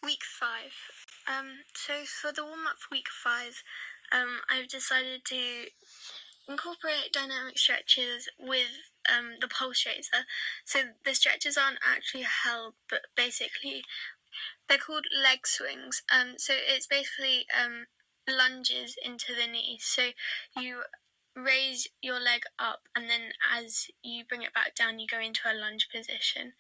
Week 5. So for the warm-up for week 5, I've decided to incorporate dynamic stretches with the pulse raiser. So the stretches aren't actually held, but basically they're called leg swings. So it's basically lunges into the knee. So you raise your leg up, and then as you bring it back down, you go into a lunge position.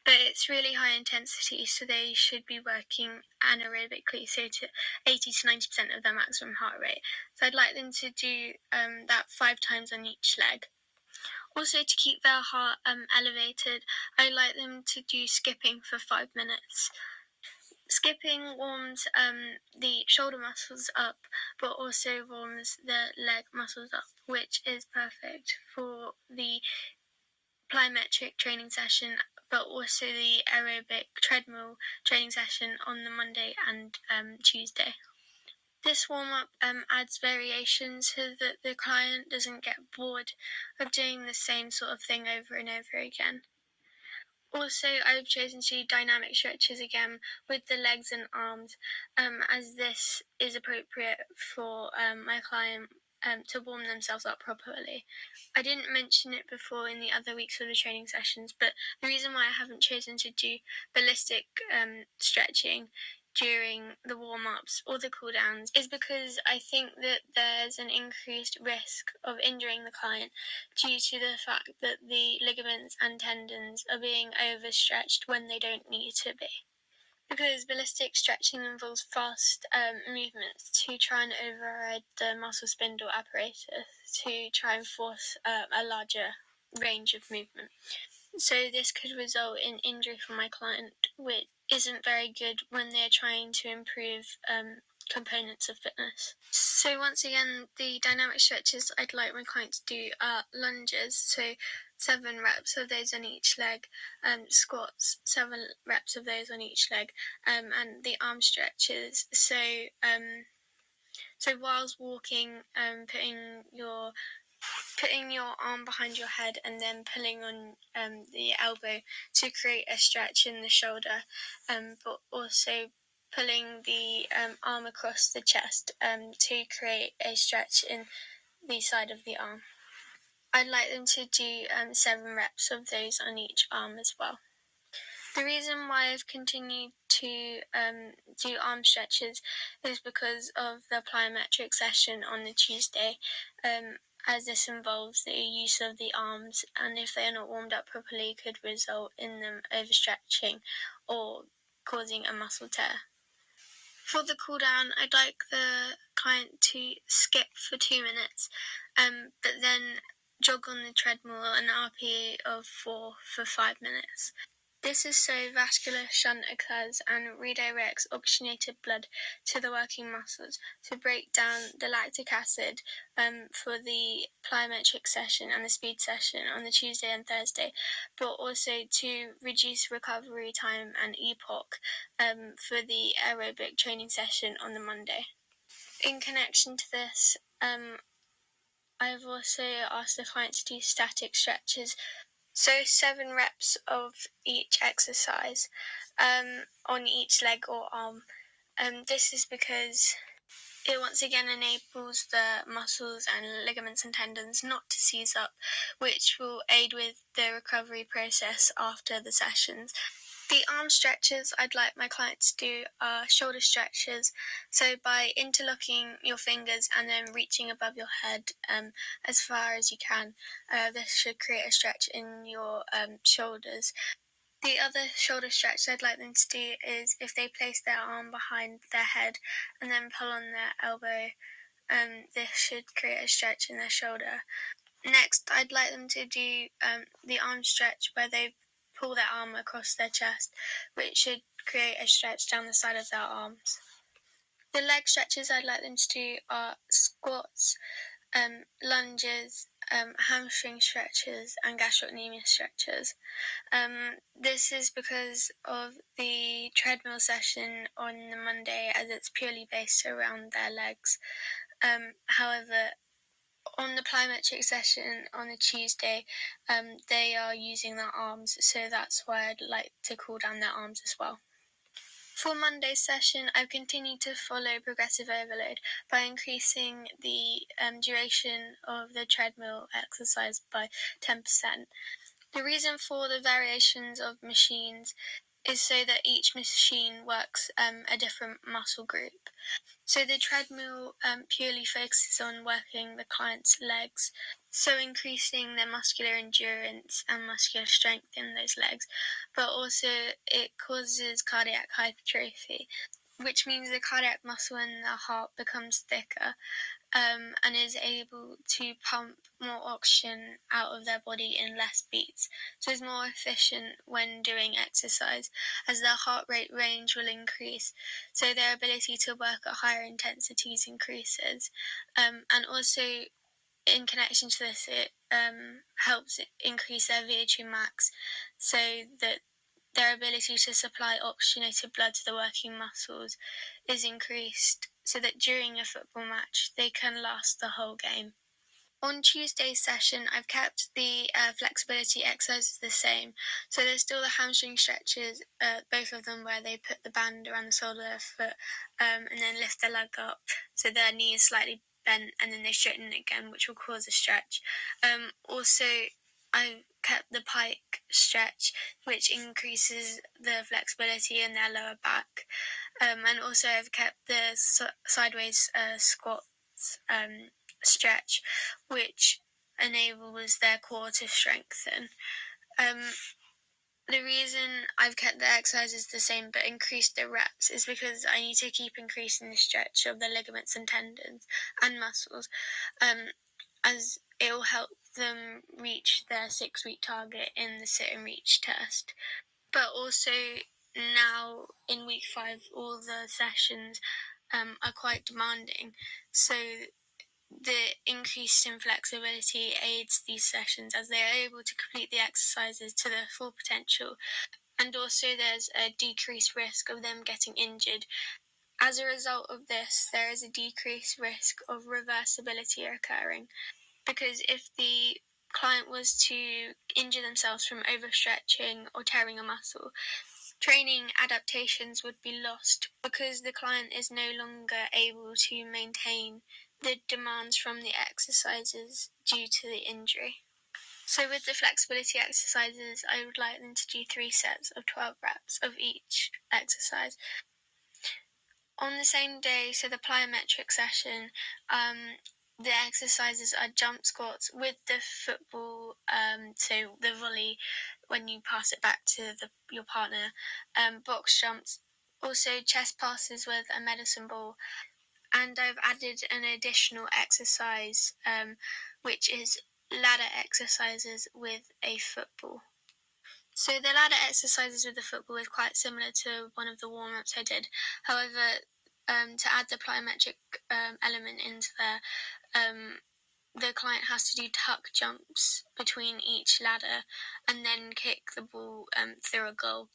But it's really high intensity, so they should be working anaerobically, so to 80 to 90% of their maximum heart rate. So I'd like them to do that 5 times on each leg. Also, to keep their heart elevated, I'd like them to do skipping for 5 minutes. Skipping warms the shoulder muscles up, but also warms the leg muscles up, which is perfect for the plyometric training session, but also the aerobic treadmill training session on the Monday and Tuesday. This warm-up adds variation so that the client doesn't get bored of doing the same sort of thing over and over again. Also, I've chosen to do dynamic stretches again with the legs and arms, as this is appropriate for my client to warm themselves up properly. I didn't mention it before in the other weeks of the training sessions, but the reason why I haven't chosen to do ballistic stretching during the warm-ups or the cool-downs is because I think that there's an increased risk of injuring the client due to the fact that the ligaments and tendons are being overstretched when they don't need to be. Because ballistic stretching involves fast movements to try and override the muscle spindle apparatus to try and force a larger range of movement. So this could result in injury for my client, which isn't very good when they're trying to improve components of fitness. So once again, the dynamic stretches I'd like my client to do are lunges, so 7 reps of those on each leg, squats, 7 reps of those on each leg, and the arm stretches. So whilst walking, putting your arm behind your head and then pulling on the elbow to create a stretch in the shoulder, but also pulling the arm across the chest to create a stretch in the side of the arm. I'd like them to do 7 reps of those on each arm as well. The reason why I've continued to do arm stretches is because of the plyometric session on the Tuesday, as this involves the use of the arms, and if they are not warmed up properly could result in them overstretching or causing a muscle tear. For the cool down, I'd like the client to skip for 2 minutes, but then jog on the treadmill an RPE of 4 for 5 minutes. This is so vascular shunt occurs and redirects oxygenated blood to the working muscles to break down the lactic acid for the plyometric session and the speed session on the Tuesday and Thursday, but also to reduce recovery time and epoch for the aerobic training session on the Monday. In connection to this, I've also asked the client to do static stretches. So 7 reps of each exercise on each leg or arm. This is because it once again enables the muscles and ligaments and tendons not to seize up, which will aid with the recovery process after the sessions. The arm stretches I'd like my clients to do are shoulder stretches, so by interlocking your fingers and then reaching above your head as far as you can, this should create a stretch in your shoulders. The other shoulder stretch I'd like them to do is if they place their arm behind their head and then pull on their elbow, this should create a stretch in their shoulder. Next, I'd like them to do the arm stretch where they pull their arm across their chest, which should create a stretch down the side of their arms. The leg stretches I'd like them to do are squats, lunges, hamstring stretches, and gastrocnemius stretches. This is because of the treadmill session on the Monday, as it's purely based around their legs. However, on the plyometric session on the Tuesday, they are using their arms, so that's why I'd like to cool down their arms as well. For Monday's session, I've continued to follow progressive overload by increasing the duration of the treadmill exercise by 10%. The reason for the variations of machines is so that each machine works a different muscle group. So the treadmill purely focuses on working the client's legs, so increasing their muscular endurance and muscular strength in those legs, but also it causes cardiac hypertrophy, which means the cardiac muscle in the heart becomes thicker and is able to pump more oxygen out of their body in less beats. So it's more efficient when doing exercise, as their heart rate range will increase, so their ability to work at higher intensities increases. And also, in connection to this, it helps increase their VO2 max, so that their ability to supply oxygenated blood to the working muscles is increased, so that during a football match they can last the whole game. On Tuesday's session, I've kept the flexibility exercises the same. So there's still the hamstring stretches, both of them where they put the band around the sole of their foot and then lift their leg up so their knee is slightly bent, and then they straighten it again, which will cause a stretch. Also, I've kept the pike stretch, which increases the flexibility in their lower back. And also I've kept the sideways squats stretch, which enables their core to strengthen. The reason I've kept the exercises the same but increased the reps is because I need to keep increasing the stretch of the ligaments and tendons and muscles, as it will help them reach their 6-week target in the sit and reach test. But also now in week 5, all the sessions are quite demanding, so the increase in flexibility aids these sessions as they are able to complete the exercises to their full potential, and also there's a decreased risk of them getting injured. As a result of this, there is a decreased risk of reversibility occurring, because if the client was to injure themselves from overstretching or tearing a muscle, training adaptations would be lost because the client is no longer able to maintain the demands from the exercises due to the injury. So with the flexibility exercises, I would like them to do 3 sets of 12 reps of each exercise. On the same day, so the plyometric session, the exercises are jump squats with the football, so the volley when you pass it back to your partner, box jumps, also chest passes with a medicine ball, and I've added an additional exercise, which is ladder exercises with a football. So the ladder exercises with the football is quite similar to one of the warm-ups I did. However, to add the plyometric element into there, the client has to do tuck jumps between each ladder and then kick the ball through a goal.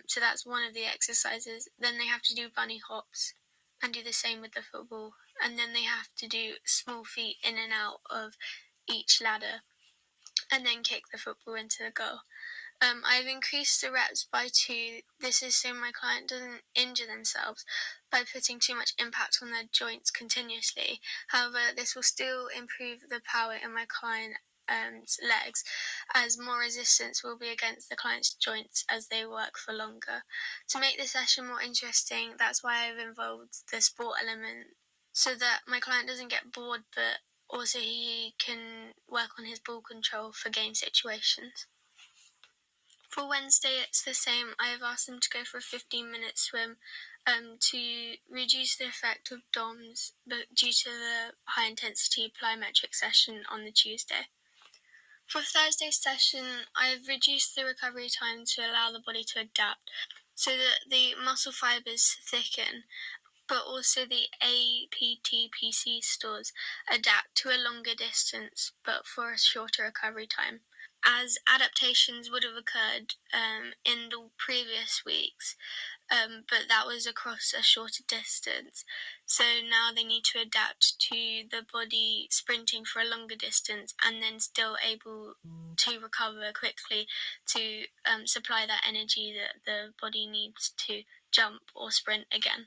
So that's one of the exercises. Then they have to do bunny hops and do the same with the football. And then they have to do small feet in and out of each ladder and then kick the football into the goal. I've increased the reps by 2. This is so my client doesn't injure themselves by putting too much impact on their joints continuously. However, this will still improve the power in my client's legs, as more resistance will be against the client's joints as they work for longer. To make the session more interesting, that's why I've involved the sport element, so that my client doesn't get bored, but also he can work on his ball control for game situations. For Wednesday, it's the same. I have asked them to go for a 15-minute swim to reduce the effect of DOMS, but due to the high-intensity plyometric session on the Tuesday. For Thursday's session, I have reduced the recovery time to allow the body to adapt, so that the muscle fibers thicken, but also the APTPC stores adapt to a longer distance, but for a shorter recovery time. As adaptations would have occurred in the previous weeks, but that was across a shorter distance. So now they need to adapt to the body sprinting for a longer distance and then still able to recover quickly to supply that energy that the body needs to jump or sprint again.